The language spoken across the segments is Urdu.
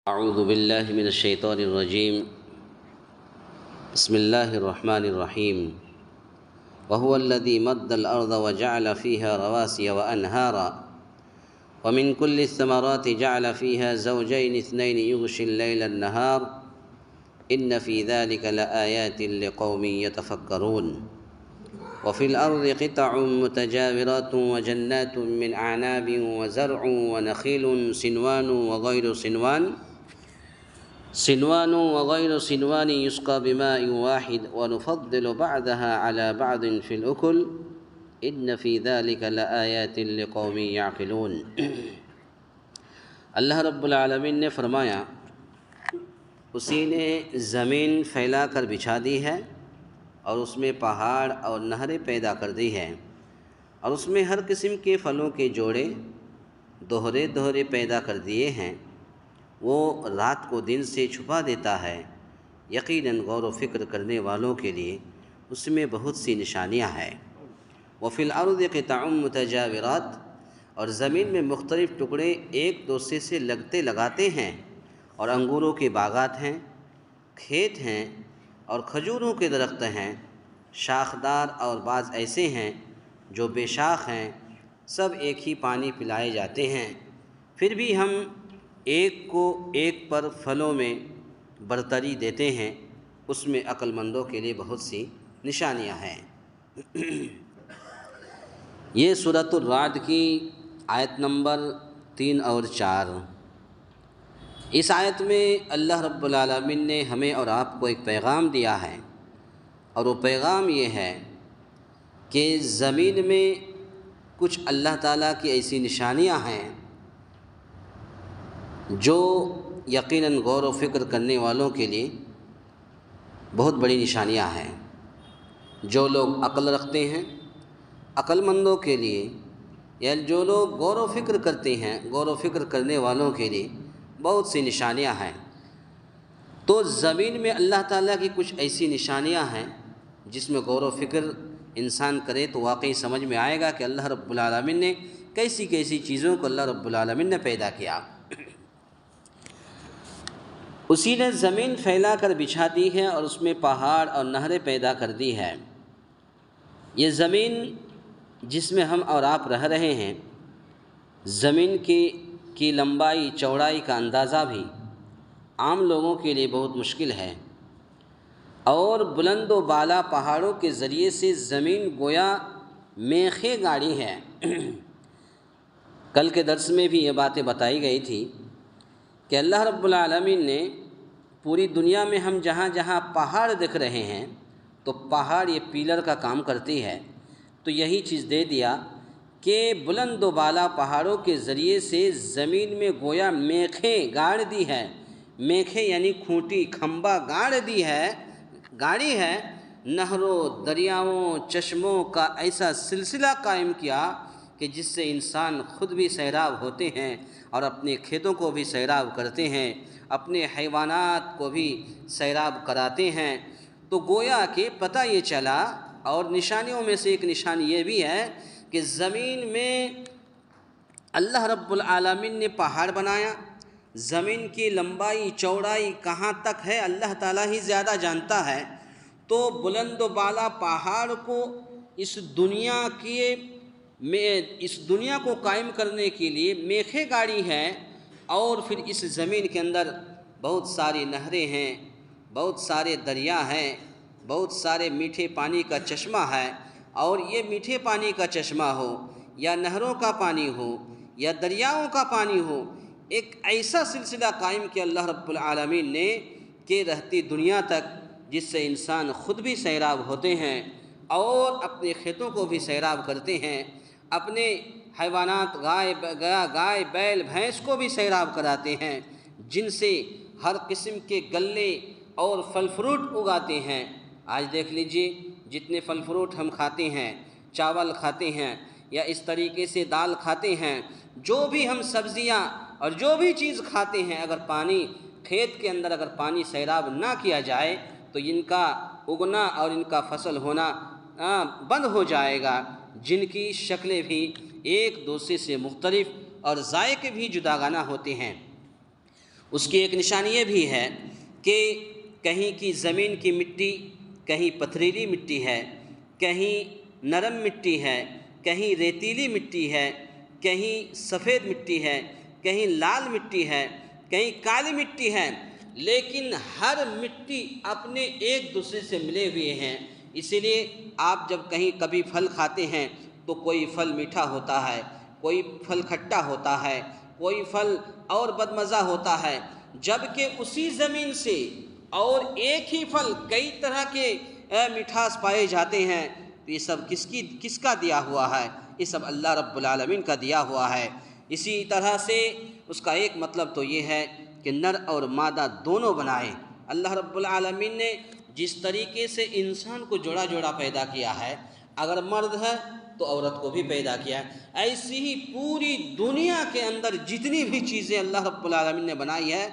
اعوذ باللہ من الشیطان الرجیم بسم اللہ الرحمن الرحیم وهو الذی مد الارض وجعل فيها رواسي وانہارا ومن كل الثمرات جعل فيها زوجين اثنين يغشي الليل النهار ان في ذلك لآيات لقوم يتفكرون وفي الأرض قطع متجاورات وجنات من أعناب وزرع ونخيل صنوان وغير صنوان يسقى بماء واحد ونفضل بعضها على بعض في الأكل إن في ذلك لآيات لقوم يعقلون۔ اللہ رب العالمین نے فرمایا، اسی نے زمین پھیلا کر بچھا دی ہے اور اس میں پہاڑ اور نہریں پیدا کر دی ہیں، اور اس میں ہر قسم کے پھلوں کے جوڑے دوہرے دوہرے پیدا کر دیے ہیں۔ وہ رات کو دن سے چھپا دیتا ہے، یقیناً غور و فکر کرنے والوں کے لیے اس میں بہت سی نشانیاں ہیں۔ وفی الارض قطع متجاورات، اور زمین میں مختلف ٹکڑے ایک دوسرے سے لگتے لگاتے ہیں، اور انگوروں کے باغات ہیں، کھیت ہیں اور کھجوروں کے درخت ہیں، شاخدار اور بعض ایسے ہیں جو بے شاخ ہیں، سب ایک ہی پانی پلائے جاتے ہیں، پھر بھی ہم ایک کو ایک پر پھلوں میں برتری دیتے ہیں، اس میں عقل مندوں کے لیے بہت سی نشانیاں ہیں۔ یہ سورۃ الرعد کی آیت نمبر 3 اور 4۔ اس آیت میں اللہ رب العالمین نے ہمیں اور آپ کو ایک پیغام دیا ہے، اور وہ پیغام یہ ہے کہ زمین میں کچھ اللہ تعالیٰ کی ایسی نشانیاں ہیں جو یقیناً غور و فکر کرنے والوں کے لیے بہت بڑی نشانیاں ہیں۔ جو لوگ عقل رکھتے ہیں، عقل مندوں کے لیے، یا جو لوگ غور و فکر کرتے ہیں، غور و فکر کرنے والوں کے لیے بہت سی نشانیاں ہیں۔ تو زمین میں اللہ تعالیٰ کی کچھ ایسی نشانیاں ہیں جس میں غور و فکر انسان کرے تو واقعی سمجھ میں آئے گا کہ اللہ رب العالمین نے کیسی کیسی چیزوں کو اللہ رب العالمین نے پیدا کیا۔ اسی نے زمین پھیلا کر بچھا دی ہے اور اس میں پہاڑ اور نہریں پیدا کر دی ہے۔ یہ زمین جس میں ہم اور آپ رہ رہے ہیں، زمین کی لمبائی چوڑائی کا اندازہ بھی عام لوگوں کے لیے بہت مشکل ہے، اور بلند و بالا پہاڑوں کے ذریعے سے زمین گویا میخیں گاڑی ہے۔ کل کے درس میں بھی یہ باتیں بتائی گئی تھی کہ اللہ رب العالمین نے پوری دنیا میں ہم جہاں جہاں پہاڑ دیکھ رہے ہیں تو پہاڑ یہ پیلر کا کام کرتی ہے، تو یہی چیز دے دیا کہ بلند و بالا پہاڑوں کے ذریعے سے زمین میں گویا میخیں گاڑ دی ہے۔ میخیں یعنی کھوٹی کھمبا گاڑی ہے، نہروں، دریاؤں، چشموں کا ایسا سلسلہ قائم کیا کہ جس سے انسان خود بھی سیراب ہوتے ہیں اور اپنے کھیتوں کو بھی سیراب کرتے ہیں، اپنے حیوانات کو بھی سیراب کراتے ہیں۔ تو گویا کہ پتہ یہ چلا، اور نشانیوں میں سے ایک نشانی یہ بھی ہے کہ زمین میں اللہ رب العالمین نے پہاڑ بنایا۔ زمین کی لمبائی چوڑائی کہاں تک ہے اللہ تعالیٰ ہی زیادہ جانتا ہے، تو بلند و بالا پہاڑ کو اس دنیا کو قائم کرنے کے لیے میخیں گاڑی ہے، اور پھر اس زمین کے اندر بہت ساری نہریں ہیں، بہت سارے دریا ہیں، بہت سارے میٹھے پانی کا چشمہ ہے، اور یہ میٹھے پانی کا چشمہ ہو یا نہروں کا پانی ہو یا دریاؤں کا پانی ہو، ایک ایسا سلسلہ قائم کیا اللہ رب العالمین نے کہ رہتی دنیا تک، جس سے انسان خود بھی سیراب ہوتے ہیں اور اپنے کھیتوں کو بھی سیراب کرتے ہیں، اپنے حیوانات گائے بیل بھینس کو بھی سیراب کراتے ہیں، جن سے ہر قسم کے غلے اور پھل فروٹ اگاتے ہیں۔ آج دیکھ لیجئے جتنے پھل فروٹ ہم کھاتے ہیں، چاول کھاتے ہیں یا اس طریقے سے دال کھاتے ہیں، جو بھی ہم سبزیاں اور جو بھی چیز کھاتے ہیں، اگر پانی کھیت کے اندر اگر پانی سیراب نہ کیا جائے تو ان کا اگنا اور ان کا فصل ہونا بند ہو جائے گا، جن کی شکلیں بھی ایک دوسرے سے مختلف اور ذائقے بھی جداگانہ ہوتے ہیں۔ اس کی ایک نشانی یہ بھی ہے کہ کہیں کی زمین کی مٹی کہیں پتھریلی مٹی ہے، کہیں نرم مٹی ہے، کہیں ریتیلی مٹی ہے، کہیں سفید مٹی ہے، کہیں لال مٹی ہے، کہیں کالی مٹی ہے، لیکن ہر مٹی اپنے ایک دوسرے سے ملے ہوئے ہیں۔ اسی لیے آپ جب کہیں کبھی پھل کھاتے ہیں تو کوئی پھل میٹھا ہوتا ہے، کوئی پھل کھٹا ہوتا ہے، کوئی پھل اور بدمزہ ہوتا ہے، جبکہ اسی زمین سے اور ایک ہی پھل کئی طرح کے مٹھاس پائے جاتے ہیں۔ تو یہ سب کس کا دیا ہوا ہے؟ یہ سب اللہ رب العالمین کا دیا ہوا ہے۔ اسی طرح سے اس کا ایک مطلب تو یہ ہے کہ نر اور مادہ دونوں بنائے۔ اللہ رب العالمین نے جس طریقے سے انسان کو جوڑا جوڑا پیدا کیا ہے، اگر مرد ہے تو عورت کو بھی پیدا کیا ہے، ایسی ہی پوری دنیا کے اندر جتنی بھی چیزیں اللہ رب العالمین نے بنائی ہے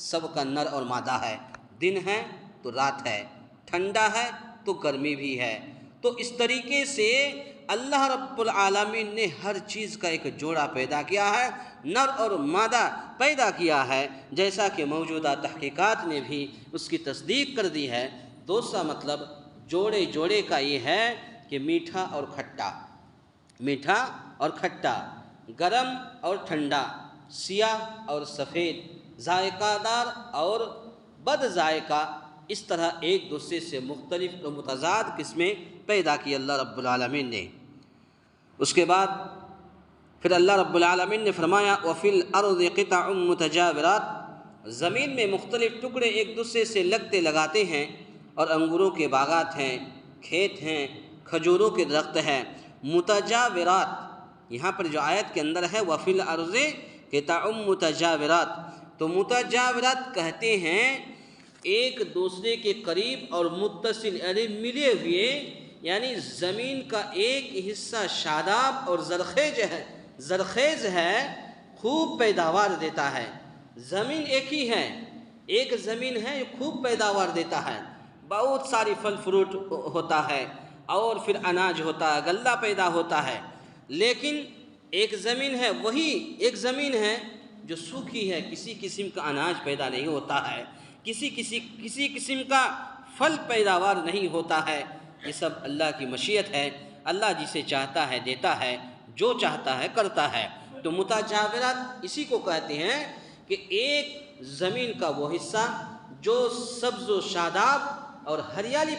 سب کا نر اور مادہ ہے۔ دن ہے تو رات ہے، ٹھنڈا ہے تو گرمی بھی ہے۔ تو اس طریقے سے اللہ رب العالمین نے ہر چیز کا ایک جوڑا پیدا کیا ہے، نر اور مادہ پیدا کیا ہے، جیسا کہ موجودہ تحقیقات نے بھی اس کی تصدیق کر دی ہے۔ دوسرا مطلب جوڑے کا یہ ہے کہ میٹھا اور کھٹا، میٹھا اور کھٹا، گرم اور ٹھنڈا، سیاہ اور سفید، ذائقہ دار اور بد ذائقہ، اس طرح ایک دوسرے سے مختلف اور متضاد قسمیں پیدا کی اللہ رب العالمین نے۔ اس کے بعد پھر اللہ رب العالمین نے فرمایا وَفِي الْأَرْضِ قِطَعٌ مُتَجَاوِرَاتٌ، زمین میں مختلف ٹکڑے ایک دوسرے سے لگتے لگاتے ہیں، اور انگوروں کے باغات ہیں، کھیت ہیں، کھجوروں کے درخت ہیں، متجاورات۔ یہاں پر جو آیت کے اندر ہے وَفِي الْأَرْضِ قِطَعٌ مُتَجَاوِرَاتٌ، تو متجاورات کہتے ہیں ایک دوسرے کے قریب اور متصل یعنی ملے ہوئے، یعنی زمین کا ایک حصہ شاداب اور زرخیز ہے، خوب پیداوار دیتا ہے۔ زمین ایک ہی ہے، ایک زمین ہے خوب پیداوار دیتا ہے، بہت ساری پھل فروٹ ہوتا ہے اور پھر اناج ہوتا ہے، غلہ پیدا ہوتا ہے۔ لیکن ایک زمین ہے، وہی ایک زمین ہے جو سوکھی ہے، کسی قسم کا اناج پیدا نہیں ہوتا ہے، کسی قسم کا پھل پیداوار نہیں ہوتا ہے۔ یہ سب اللہ کی مشیت ہے، اللہ جسے چاہتا ہے دیتا ہے، جو چاہتا ہے کرتا ہے۔ تو متجاورات اسی کو کہتے ہیں کہ ایک زمین کا وہ حصہ جو سبز و شاداب اور ہریالی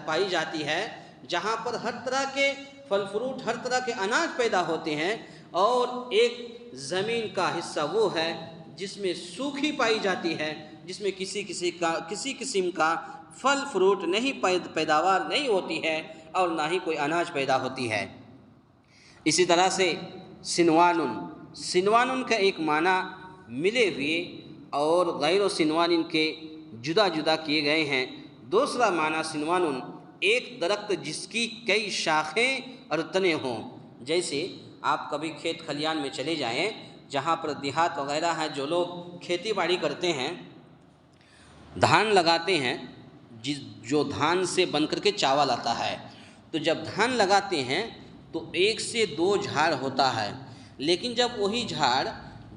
پائی جاتی ہے، جہاں پر ہر طرح کے پھل فروٹ، ہر طرح کے اناج پیدا ہوتے ہیں، اور ایک زمین کا حصہ وہ ہے جس میں سوکھی پائی جاتی ہے، جس میں کسی قسم کا پھل فروٹ نہیں پیداوار نہیں ہوتی ہے اور نہ ہی کوئی اناج پیدا ہوتی ہے۔ اسی طرح سے سنوان کا ایک معنی ملے ہوئے اور غیر و سنوان کے جدا جدا کیے گئے ہیں۔ دوسرا معنی سنوان ایک درخت جس کی کئی شاخیں اور تنے ہوں۔ جیسے آپ کبھی کھیت کھلیان میں چلے جائیں، جہاں پر دیہات وغیرہ ہیں، جو لوگ کھیتی باڑی کرتے ہیں، دھان لگاتے ہیں، جو دھان سے بن کر کے چاول آتا ہے، تو جب دھان لگاتے ہیں تو 1 سے 2 جھاڑ ہوتا ہے، لیکن جب وہی جھاڑ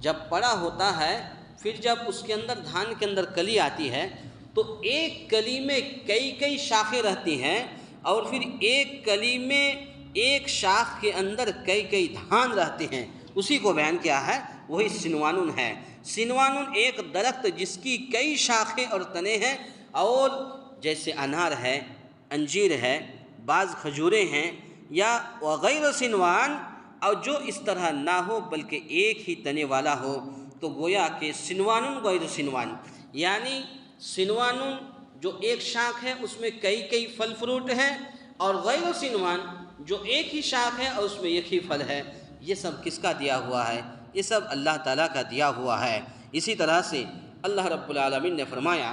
جب بڑا ہوتا ہے، پھر جب اس کے اندر دھان کے اندر کلی آتی ہے تو ایک کلی میں کئی شاخیں رہتی ہیں، اور پھر ایک کلی میں ایک شاخ کے اندر کئی دھان رہتے ہیں۔ اسی کو بیان کیا ہے، وہی سنوان ہے۔ سنوان ایک درخت جس کی کئی شاخیں اور تنے ہیں، اور جیسے انار ہے، انجیر ہے، بعض کھجوریں ہیں، یا وغیر سنوان، اور جو اس طرح نہ ہو بلکہ ایک ہی تنے والا ہو، تو گویا کہ سنوان غیر سنوان، یعنی سنوان جو ایک شاخ ہے اس میں کئی پھل فروٹ ہیں، اور غیر سنوان جو ایک ہی شاخ ہے اور اس میں ایک ہی پھل ہے۔ یہ سب کس کا دیا ہوا ہے؟ یہ سب اللہ تعالیٰ کا دیا ہوا ہے۔ اسی طرح سے اللہ رب العالمین نے فرمایا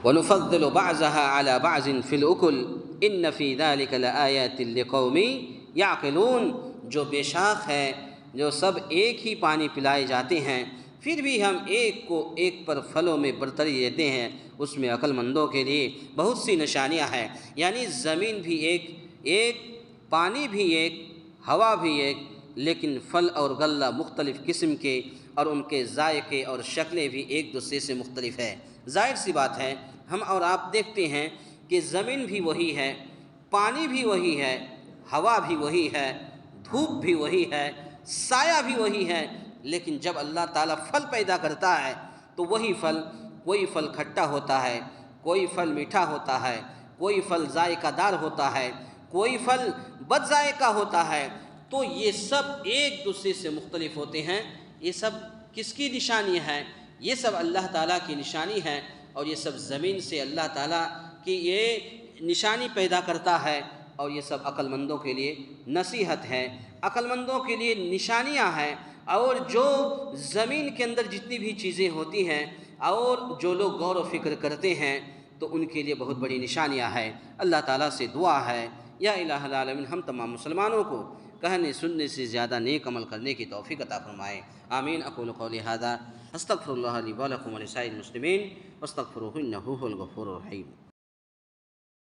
وَنُفَضِّلُ بَعْضَهَا عَلَى بَعْضٍ فِي الْأُكُلِ إِنَّ فِي ذَلِكَ لَآيَاتٍ لِقَوْمٍ يَعْقِلُونَ، جو بے شاخ ہے، جو سب ایک ہی پانی پلائے جاتے ہیں، پھر بھی ہم ایک کو ایک پر پھلوں میں برتری دیتے ہیں، اس میں عقل مندوں کے لیے بہت سی نشانیاں ہیں۔ یعنی زمین بھی ایک، پانی بھی ایک، ہوا بھی ایک، لیکن پھل اور غلہ مختلف قسم کے اور ان کے ذائقے اور شکلیں بھی ایک دوسرے سے مختلف ہے۔ ظاہر سی بات ہے، ہم اور آپ دیکھتے ہیں کہ زمین بھی وہی ہے، پانی بھی وہی ہے، ہوا بھی وہی ہے، دھوپ بھی وہی ہے، سایہ بھی وہی ہے، لیکن جب اللہ تعالیٰ پھل پیدا کرتا ہے تو وہی پھل، کوئی پھل کھٹا ہوتا ہے، کوئی پھل میٹھا ہوتا ہے، کوئی پھل ذائقہ دار ہوتا ہے، کوئی پھل بد ذائقہ ہوتا ہے۔ تو یہ سب ایک دوسرے سے مختلف ہوتے ہیں۔ یہ سب کس کی نشانی ہے؟ یہ سب اللہ تعالیٰ کی نشانی ہے، اور یہ سب زمین سے اللہ تعالیٰ کی یہ نشانی پیدا کرتا ہے، اور یہ سب عقل مندوں کے لیے نصیحت ہے، عقل مندوں کے لیے نشانیاں ہیں۔ اور جو زمین کے اندر جتنی بھی چیزیں ہوتی ہیں اور جو لوگ غور و فکر کرتے ہیں تو ان کے لیے بہت بڑی نشانیاں ہیں۔ اللہ تعالیٰ سے دعا ہے، یا الہ العالمین ہم تمام مسلمانوں کو کہنے سننے سے زیادہ نیک عمل کرنے کی توفیق عطا فرمائے۔ آمین۔ اقول قولی ھذا استغفر اللہ لی ولکم ولسائر المسلمین واستغفروہ انہ ھو الغفور الرحیم۔